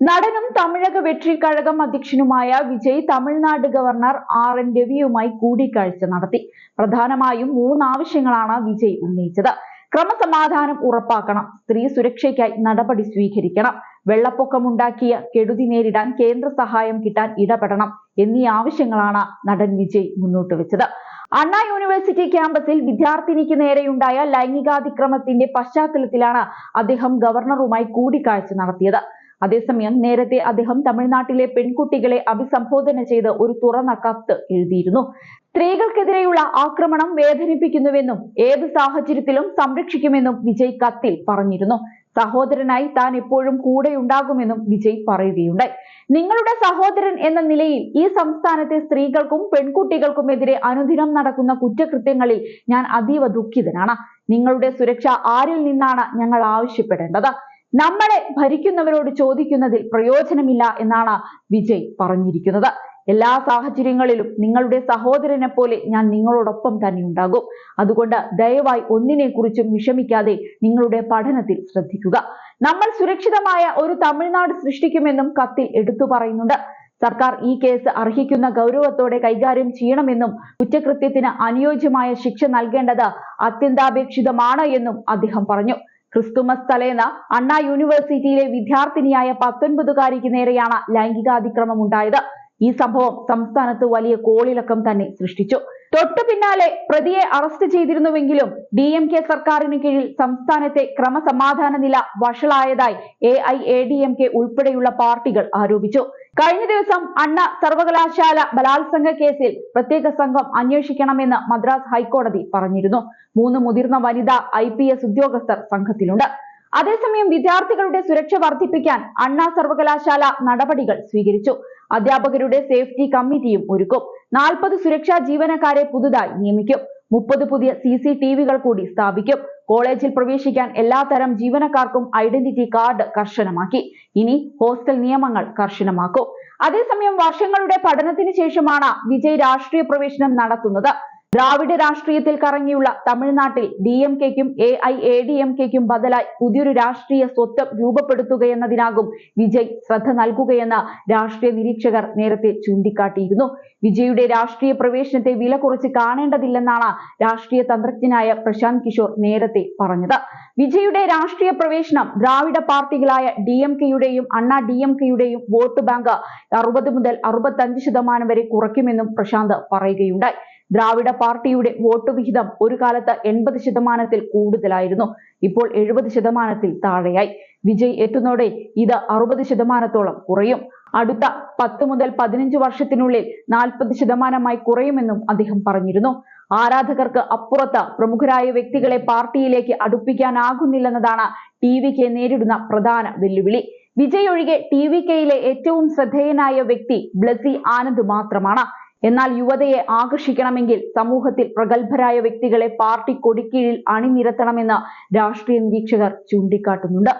നടനും തമിഴക വെട്രി കഴകം അധ്യക്ഷനുമായ Vijay Tamil Nadu governor RN രവിയുമായി കൂടിക്കാഴ്ച നടത്തി. പ്രധാനമായും 3 ആവശ്യങ്ങളാണ് വിജയ് ഉന്നയിച്ചത്. ക്രമസമാധാനം ഉറപ്പാക്കണം, സ്ത്രീ സുരക്ഷയ്ക്കായി നടപടി സ്വീകരിക്കണം, വെള്ളപ്പൊക്കമുണ്ടാക്കിയ കെടുതി നേരിടാൻ കേന്ദ്ര സഹായം കിട്ടാൻ ഇടപെടണം എന്നീ ആവശ്യങ്ങളാണ് നടൻ വിജയ് മുന്നോട്ട് വെച്ചത്. അണ്ണാ യൂണിവേഴ്സിറ്റി ക്യാമ്പസിൽ വിദ്യാർത്ഥിനിക്ക് നേരെയുണ്ടായ ലൈംഗികാതിക്രമത്തിന്റെ പശ്ചാത്തലത്തിലാണ് അദ്ദേഹം ഗവർണറുമായി കൂടിക്കാഴ്ച നടത്തിയത്. അതേസമയം നേരത്തെ അദ്ദേഹം തമിഴ്നാട്ടിലെ പെൺകുട്ടികളെ അഭിസംബോധന ചെയ്ത് ഒരു തുറന്ന കത്ത് എഴുതിയിരുന്നു. സ്ത്രീകൾക്കെതിരെയുള്ള ആക്രമണം വേദനിപ്പിക്കുന്നുവെന്നും ഏത് സാഹചര്യത്തിലും സംരക്ഷിക്കുമെന്നും വിജയ് കത്തിൽ പറഞ്ഞിരുന്നു. സഹോദരനായി താൻ എപ്പോഴും കൂടെയുണ്ടാകുമെന്നും വിജയ് പറയുകയുണ്ടായി. നിങ്ങളുടെ സഹോദരൻ എന്ന നിലയിൽ ഈ സംസ്ഥാനത്തെ സ്ത്രീകൾക്കും പെൺകുട്ടികൾക്കുമെതിരെ അനുദിനം നടക്കുന്ന കുറ്റകൃത്യങ്ങളിൽ ഞാൻ അതീവ ദുഃഖിതനാണ്. നിങ്ങളുടെ സുരക്ഷ ആരിൽ നിന്നാണ് ഞങ്ങൾ ആവശ്യപ്പെടേണ്ടത്? നമ്മളെ ഭരിക്കുന്നവരോട് ചോദിക്കുന്നതിൽ പ്രയോജനമില്ല എന്നാണ് വിജയ് പറഞ്ഞിരിക്കുന്നത്. എല്ലാ സാഹചര്യങ്ങളിലും നിങ്ങളുടെ സഹോദരനെ പോലെ ഞാൻ നിങ്ങളോടൊപ്പം തന്നെ ഉണ്ടാകും. അതുകൊണ്ട് ദയവായി ഒന്നിനെക്കുറിച്ചും വിഷമിക്കാതെ നിങ്ങളുടെ പഠനത്തിൽ ശ്രദ്ധിക്കുക. നമ്മൾ സുരക്ഷിതമായ ഒരു തമിഴ്നാട് സൃഷ്ടിക്കുമെന്നും കത്തിൽ എടുത്തു പറയുന്നുണ്ട്. സർക്കാർ ഈ കേസ് അർഹിക്കുന്ന ഗൗരവത്തോടെ കൈകാര്യം ചെയ്യണമെന്നും കുറ്റകൃത്യത്തിന് അനുയോജ്യമായ ശിക്ഷ നൽകേണ്ടത് അത്യന്താപേക്ഷിതമാണ് എന്നും അദ്ദേഹം പറഞ്ഞു. ക്രിസ്തുമസ് തലേന്ന് അണ്ണാ യൂണിവേഴ്സിറ്റിയിലെ വിദ്യാർത്ഥിനിയായ 19കാരിക്ക് നേരെയാണ് ലൈംഗികാതിക്രമം ഉണ്ടായത്. ഈ സംഭവം സംസ്ഥാനത്ത് വലിയ കോളിളക്കം തന്നെ സൃഷ്ടിച്ചു. തൊട്ടു പിന്നാലെ പ്രതിയെ അറസ്റ്റ് ചെയ്തിരുന്നുവെങ്കിലും DMK സർക്കാരിന് കീഴിൽ സംസ്ഥാനത്തെ ക്രമസമാധാന നില വഷളായതായി AIADMK ഉൾപ്പെടെയുള്ള പാർട്ടികൾ ആരോപിച്ചു. കഴിഞ്ഞ ദിവസം അണ്ണാ സർവകലാശാല ബലാത്സംഗ കേസിൽ പ്രത്യേക സംഘം അന്വേഷിക്കണമെന്ന് മദ്രാസ് ഹൈക്കോടതി പറഞ്ഞിരുന്നു. 3 മുതിർന്ന വനിതാ IPS ഉദ്യോഗസ്ഥർ സംഘത്തിലുണ്ട്. അതേസമയം വിദ്യാർത്ഥികളുടെ സുരക്ഷ വർദ്ധിപ്പിക്കാൻ അണ്ണാ സർവകലാശാല നടപടികൾ സ്വീകരിച്ചു. അധ്യാപകരുടെ സേഫ്റ്റി കമ്മിറ്റിയും ഒരുക്കും. 40 സുരക്ഷാ ജീവനക്കാരെ പുതുതായി നിയമിക്കും. 30 പുതിയ CCTVകൾ കൂടി സ്ഥാപിക്കും. കോളേജിൽ പ്രവേശിക്കാൻ എല്ലാ തരം ജീവനക്കാർക്കും ഐഡന്റിറ്റി കാർഡ് കർശനമാക്കി. ഇനി ഹോസ്റ്റൽ നിയമങ്ങൾ കർശനമാക്കും. അതേസമയം വർഷങ്ങളുടെ പഠനത്തിന് ശേഷമാണ് വിജയ് രാഷ്ട്രീയ പ്രവേശനം നടത്തുന്നത്. ദ്രാവിഡ രാഷ്ട്രീയത്തിൽ കറങ്ങിയുള്ള തമിഴ്നാട്ടിൽ DMKയ്ക്കും AIADMKയ്ക്കും ബദലായി പുതിയൊരു രാഷ്ട്രീയ സ്വത്വം രൂപപ്പെടുത്തുകയെന്നതിനാകും വിജയ് ശ്രദ്ധ നൽകുകയെന്ന് രാഷ്ട്രീയ നിരീക്ഷകർ നേരത്തെ ചൂണ്ടിക്കാട്ടിയിരുന്നു. വിജയുടെ രാഷ്ട്രീയ പ്രവേശനത്തെ വില കുറച്ച് കാണേണ്ടതില്ലെന്നാണ് രാഷ്ട്രീയ തന്ത്രജ്ഞനായ പ്രശാന്ത് കിഷോർ നേരത്തെ പറഞ്ഞത്. വിജയുടെ രാഷ്ട്രീയ പ്രവേശനം ദ്രാവിഡ പാർട്ടികളായ DMKയുടെയും അണ്ണാ DMKയുടെയും വോട്ട് ബാങ്ക് 60 മുതൽ 65% വരെ കുറയ്ക്കുമെന്നും പ്രശാന്ത് പറയുകയുണ്ടായി. ദ്രാവിഡ പാർട്ടിയുടെ വോട്ട് വിഹിതം ഒരു കാലത്ത് 80%-ൽ കൂടുതലായിരുന്നു. ഇപ്പോൾ 70%-ൽ താഴെയായി. വിജയ് എത്തുന്നതോടെ ഇത് 60%-ഓളം കുറയും. അടുത്ത 10 മുതൽ 15 വർഷത്തിനുള്ളിൽ 40%-ആയി കുറയുമെന്നും അദ്ദേഹം പറഞ്ഞിരുന്നു. ആരാധകർക്ക് അപ്പുറത്ത് പ്രമുഖരായ വ്യക്തികളെ പാർട്ടിയിലേക്ക് അടുപ്പിക്കാനാകുന്നില്ലെന്നതാണ് TVK നേരിടുന്ന പ്രധാന വെല്ലുവിളി. വിജയ് ഒഴികെ TVKയിലെ ഏറ്റവും ശ്രദ്ധേയനായ വ്യക്തി ബ്ലസി ആനന്ദ് മാത്രമാണ്. എന്നാൽ യുവതയെ ആകർഷിക്കണമെങ്കിൽ സമൂഹത്തിൽ പ്രഗത്ഭരായ വ്യക്തികളെ പാർട്ടി കൊടിക്കീഴിൽ അണിനിരത്തണമെന്ന് രാഷ്ട്രീയ നിരീക്ഷകർ ചൂണ്ടിക്കാട്ടുന്നുണ്ട്.